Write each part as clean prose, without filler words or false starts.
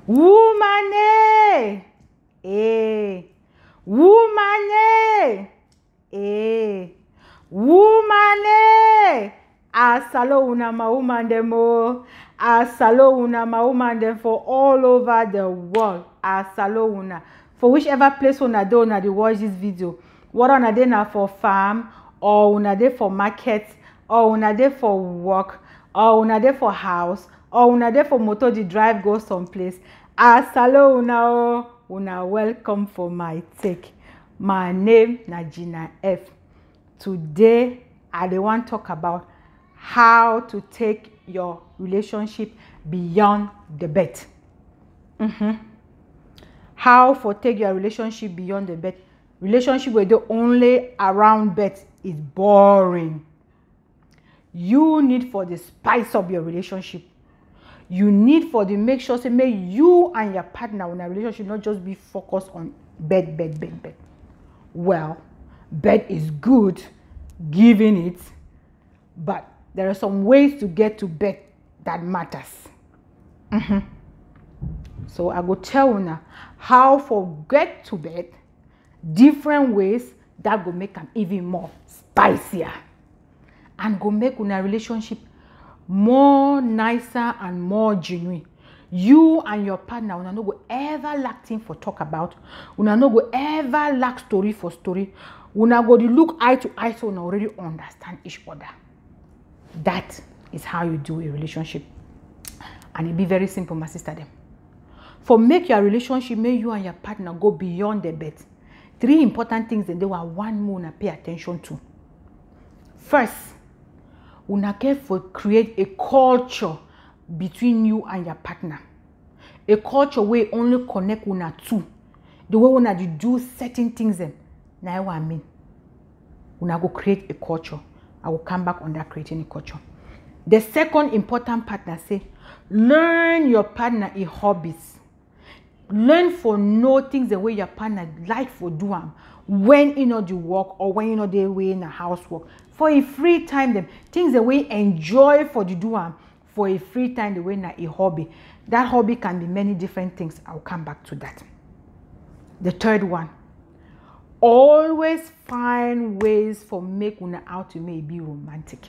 Woman, eh. Woman, eh. Woman, asalo una ma woman demo. Asalo una ma woman dem for all over the world. Asalo una. For whichever place una do una dey watch this video. Whether una dey na for farm, or una dey for market, or una dey for work, or una dey for house, or una dey for motor dey drive go someplace. Asalo una o. Una welcome for my take. My name na Gina F. Today I dey wan talk about how to take your relationship beyond the bed. How for take your relationship beyond the bed. Relationship wey dey only around bed is boring. You need for the spice up your relationship. You need for the make sure say make you and your partner in a relationship not just be focused on bed. Well, bed is good, giving it, but there are some ways to get to bed that matters. So I go tell you now how for get to bed, different ways that go make them even more spicier and go make una relationship more nicer and more genuine. You and your partner una no go ever lack thing for talk about. Una no go ever lack story for story. Una go dey look eye to eye so una already understand each other. That is how you do a relationship. And it be very simple, my sister them. For make your relationship, make you and your partner go beyond the bed. 3 important things that they want one more una pay attention to. First, una get for create a culture between you and your partner. A culture where only connect una two. The way una do certain things them. Now what I mean. Una go create a culture. I will come back on that creating a culture. The second important part I say, learn your partner in hobbies. Learn for know things the way your partner like for do them when you know the work or when you know they way in a housework. For a free time them things the way enjoy for the do them for a free time the way na a hobby. That hobby can be many different things. I'll come back to that. The third one, always find ways for make una outing may be romantic.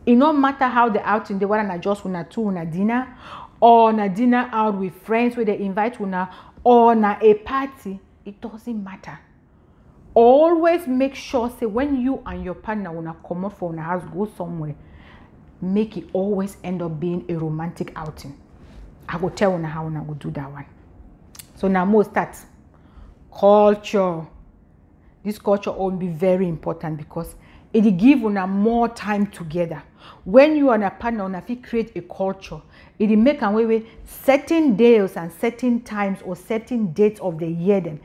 It no matter how the outing they want to just una two una dinner or na dinner out with friends where they invite una or na a party, it doesn't matter. Always make sure say when you and your partner una come out from the house go somewhere, make it always end up being a romantic outing. I will tell una how una go do that one. So now more start. Culture. This culture will be very important because it give una more time together. When you and a partner una fit create a culture, it make a way with certain days and certain times or certain dates of the year then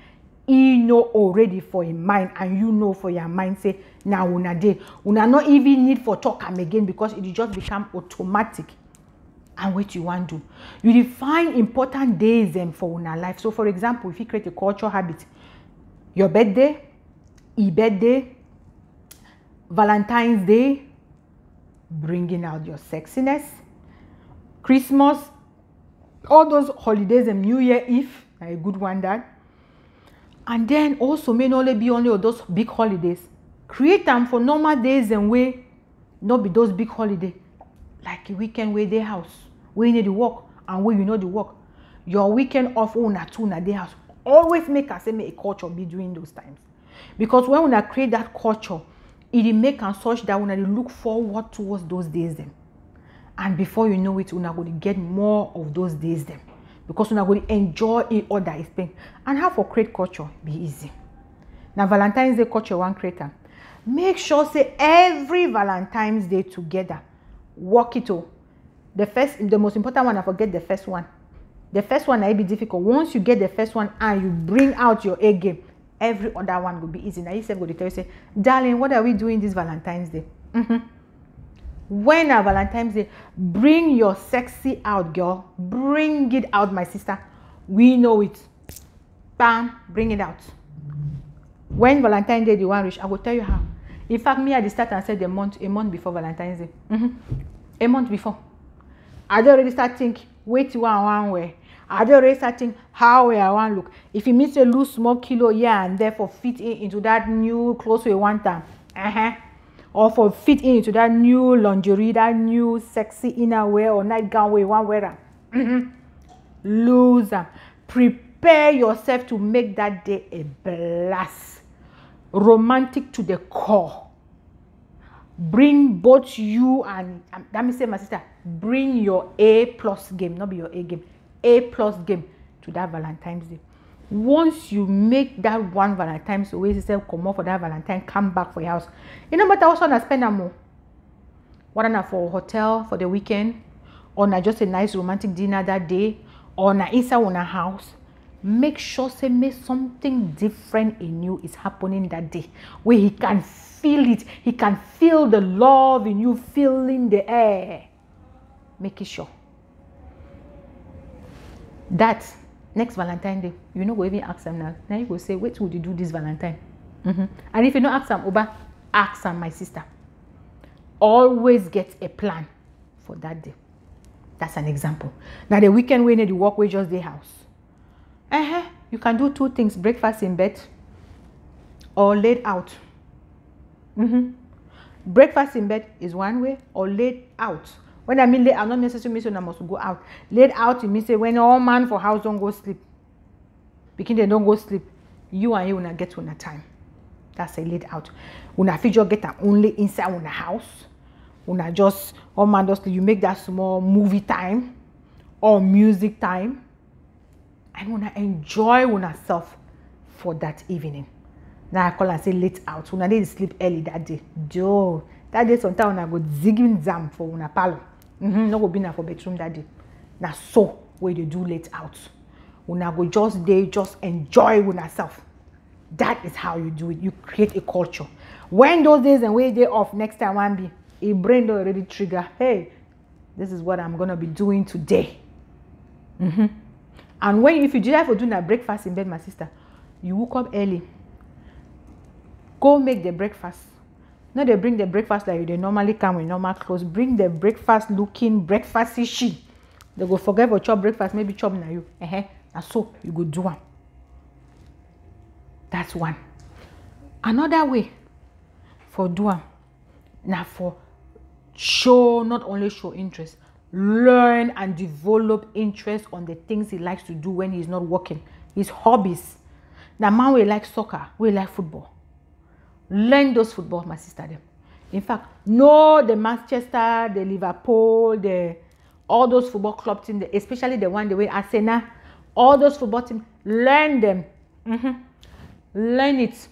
you know already for your mind and you know for your mind say now una day una not even need for talk am again because it just become automatic. And what you want to do, you define important days them for una life. So for example, if you create a culture habit, your birthday, e-birthday, Valentine's Day, bringing out your sexiness, Christmas, all those holidays and New Year Eve, a good one that. And then also may not only be only those big holidays. Create them for normal days and way, not be those big holidays. Like a weekend where they house, where you need to work and where you know the work. Your weekend off una two na day house. Always make us say make a culture be during those times. Because when we create that culture, it make and such that we look forward towards those days then. And before you know it, we're going to get more of those days then. Because we're going to enjoy it all that is spent. And how for create culture be easy. Now Valentine's Day culture one creator. Make sure say every Valentine's Day together. Work it all. The most important one, I forget the first one. The first one might be difficult. Once you get the first one and you bring out your A game, every other one will be easy. Now you say go to tell you say, darling, what are we doing this Valentine's Day? When a Valentine's Day, bring your sexy out, girl. Bring it out, my sister. We know it. Bam, bring it out. When Valentine's Day the one reach, I will tell you how. In fact, me at the start and said a month before Valentine's Day. A month before. I already start thinking, wait one way. I don't really starting how I want look. If you miss a lose small kilo here and therefore fit into that new clothes we want time, or for fit into that new lingerie, that new sexy inner wear or nightgown we want wear, lose them. Prepare yourself to make that day a blast, romantic to the core. Bring both you and let me say my sister, bring your A+ game, not be your A game, A+ game to that Valentine's Day. Once you make that one Valentine's always yourself come up for that Valentine, come back for your house. You know matter what I spend more. Whether not for a hotel for the weekend, or not just a nice romantic dinner that day, or not inside on a house. Make sure say make something different in you is happening that day, where he can feel it. He can feel the love in you, feeling the air. Make it sure. That next Valentine Day, you know, go even ask them now. Now you go say, what would you do this Valentine? And if you don't ask them, Oba, ask them, my sister. Always get a plan for that day. That's an example. Now the weekend when you walk away just the house. You can do two things: breakfast in bed or laid out. Breakfast in bed is one way, or laid out. When I mean laid out, not necessarily means I must go out. Laid out, it means say when all man for house don't go sleep. Because they don't go sleep, you and you will not get to a time. That's a laid out. Una figure get them only inside una house. Una just all man does you make that small movie time or music time. And wanna enjoy yourself for that evening. Now I call and say late out. Una need to sleep early that day. Joe, that day sometimes una go zigging jam for una palo. No go be na for bedroom that day. Now so where you do late out. Una go just day, just enjoy yourself. That is how you do it. You create a culture. When those days and where they off next time one be, a brain already trigger. Hey, this is what I'm gonna be doing today. And when if you decide for doing a breakfast in bed, my sister, you woke up early. Go make the breakfast. Not they bring the breakfast like they normally come with normal clothes. Bring the breakfast looking breakfasty. They go forget for chop breakfast, maybe chop na you. And so you go do one. That's one. Another way for doing now for show, not only show interest, learn and develop interest on the things he likes to do when he's not working, his hobbies. Now man we like soccer, we like football. Learn those football, my sister them. In fact, know the Manchester, the Liverpool, all those football club teams, especially the one the way Arsenal, all those football teams, learn them. Learn it.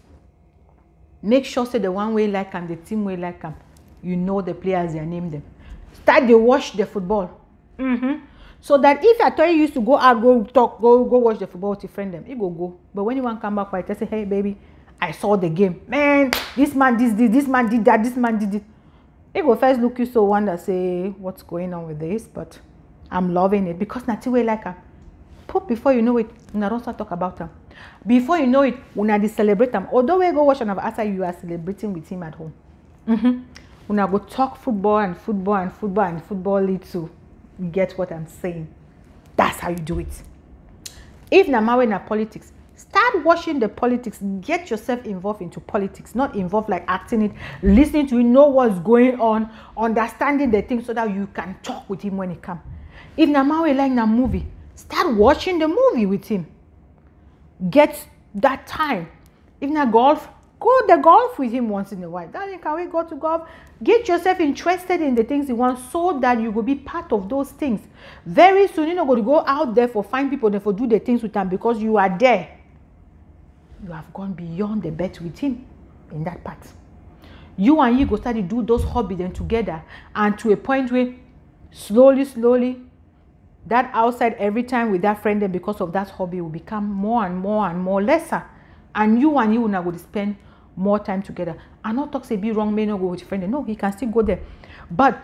Make sure say the one way like them, the team way like them. You know the players, they name them. Start to watch the football. So that if I tell you used to go out, go talk, go watch the football with your friend them, you go. But when you want to come back, I say, hey baby, I saw the game. Man, this man did this, this man did that, this man did it. It will first look you so wonder, say, what's going on with this? But I'm loving it because nothing way like her. Put before you know it, we don't start talk about them. Before you know it, we not celebrate them. Although we go watch and after you are celebrating with him at home. We now go talk football and football and football and football lead to get what I'm saying. That's how you do it. If now in politics, start watching the politics. Get yourself involved into politics, not involved like acting it, listening to it, know what's going on, understanding the thing so that you can talk with him when he comes. If now we like a movie, start watching the movie with him. Get that time. If not golf, go the golf with him once in a while. Darling, can we go to golf? Get yourself interested in the things you want so that you will be part of those things. Very soon, you're not going to go out there for find people there for do the things with them because you are there. You have gone beyond the bet with him in that part. You and he go start to do those hobbies then together, and to a point where slowly, that outside every time with that friend, then because of that hobby will become more and more lesser. And you will not go to spend more time together. I'm not talking say be wrong, may not go with your friend. No, he can still go there. But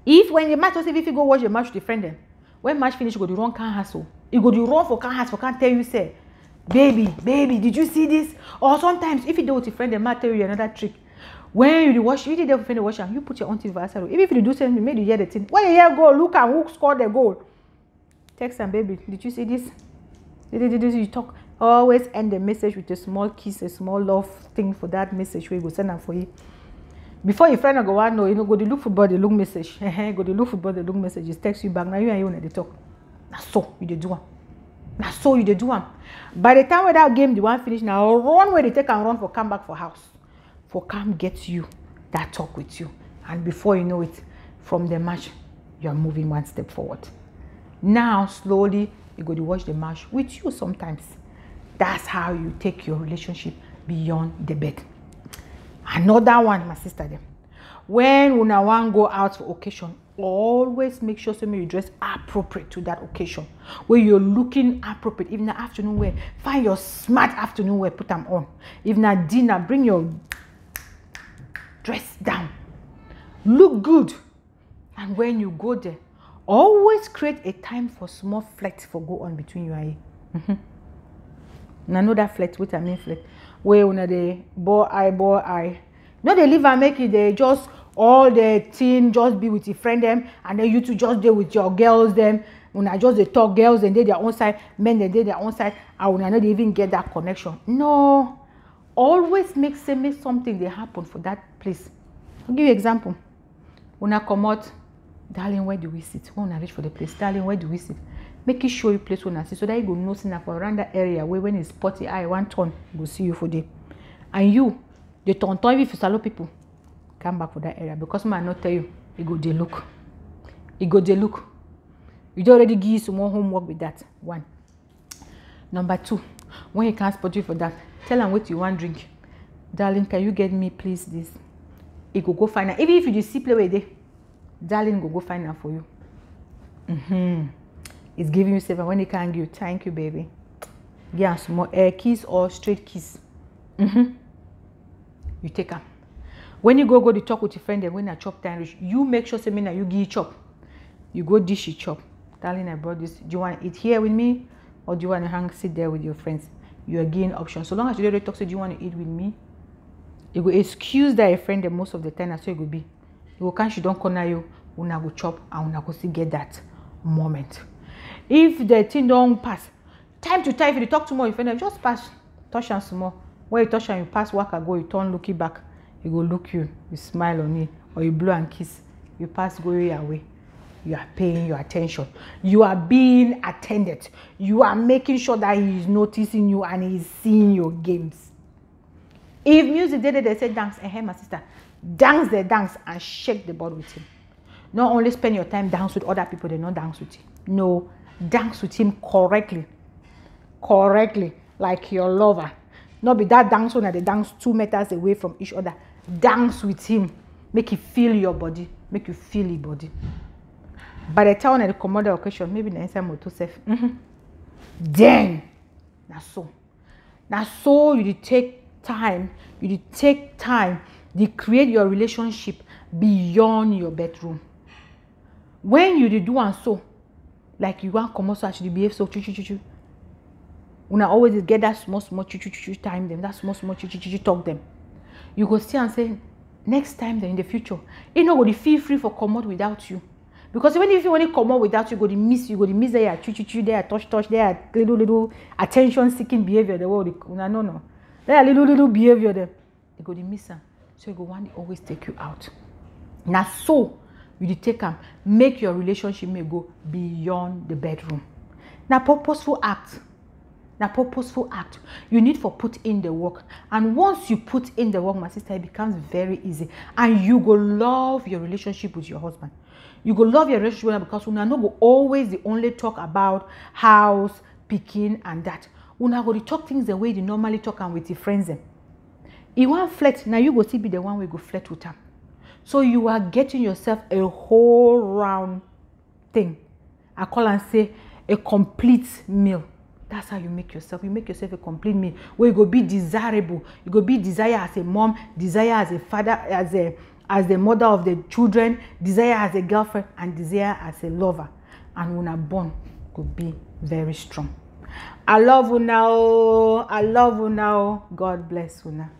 if when the match, if you go watch the match with your friend, then when match finish, you go to run can hustle. You go to run for can hustle, can't tell you say, baby, did you see this? Or sometimes if you do with your friend, they might tell you another trick. When you watch, if you do watch, you put your own TV aside. Even if you do something, maybe you hear the thing. When you hear goal, look at who scored the goal. Text and baby, did you see this? Did you talk? Always end the message with a small kiss, a small love thing for that message where you go send them for you. Before your friend go one know, go to look football, they look message. Go to look football, they look messages. Text you back. Now you and you they talk. Now so you do one. Now so you do one. By the time where that game the one finish, now run where they take and run for come back for house. For come get you that talk with you. And before you know it, from the match, you are moving one step forward. Now slowly you go to watch the match with you sometimes. That's how you take your relationship beyond the bed. Another one, my sister them. When una want go out for occasion, always make sure you dress appropriate to that occasion. Where you're looking appropriate. If in the afternoon wear, find your smart afternoon wear, put them on. If not dinner, bring your dress down. Look good. And when you go there, always create a time for small flirt for go on between you and you. Now know that flirt, what I mean flirt. Where una the boy eye. No, they live and make it, they just all the teen just be with your friend them, and then you two just deal with your girls them. Una just they talk girls and they their own side, men they their own side, and una not even get that connection. No. Always make something they happen for that place. I'll give you an example. Una come out, darling, where do we sit? When I reach for the place, darling, where do we sit? Make it show you place when I see so that you go know for around that area where when it's spotty I want turn go see you for day. And you the turn if you follow people come back for that area because man not tell you go they look. You go they look. You don't already give you some more homework with that. One. Number two, when you can't spot you for that, tell them what you want drink. Darling, can you get me please this? He go find out. Even if you just see play with it, darling go find out for you. It's giving you savor when they can't give you. Thank you, baby. Yeah, some more air kiss or straight kiss. You take them. When you go to talk with your friend, and when I chop time reach, you make sure you give chop. You go dish it chop. Darling, I brought this. Do you want to eat here with me, or do you want to sit there with your friends? You are giving options. So long as you don't talk, so do you want to eat with me? You go excuse that your friend most of the time. That's how it will be. You go can't she don't corner you. Una go chop and una go see get that moment. If the thing don't pass, time to time, if you talk too much, if you just pass, touch and some more. When you touch and you pass, walk and go, you turn, look it back. You go look you smile on it, or you blow and kiss. You pass, go your way. You are paying your attention. You are being attended. You are making sure that he is noticing you and he is seeing your games. If music they say dance, my sister, dance the dance and shake the ball with him. Not only spend your time dance with other people, they not dance with you. No. Dance with him correctly, like your lover. Not be that dance when they dance 2 meters away from each other. Dance with him, make you feel your body, make you feel his body. By the time on the commodity occasion, maybe the inside motor safe. Then, now so you take time, to create your relationship beyond your bedroom. When you do and so. Like you want come also actually behave so Una always get that small time them, that small talk them. You go see and say next time then in the future, you know go feel free for come out without you. Because even if you want to come out without you, go to miss there there touch there little attention seeking behavior the world no. There are little behavior there. You go to miss them. So you go want to always take you out. Now so you take them, make your relationship may go beyond the bedroom. Now purposeful act. You need to put in the work. And once you put in the work, my sister, it becomes very easy. And you go love your relationship with your husband. You go love your relationship with him because una no go always the only talk about house, picking and that. Una go to talk things the way you normally talk and with your friends them. You want flirt, now you go see be the one we go flirt with them. So you are getting yourself a whole round thing. I call and say a complete meal. That's how you make yourself. You make yourself a complete meal where you go be desirable. You go be desire as a mom, desire as a father, as the mother of the children, desire as a girlfriend, and desire as a lover. And when a bond could be very strong. I love you now. God bless you now.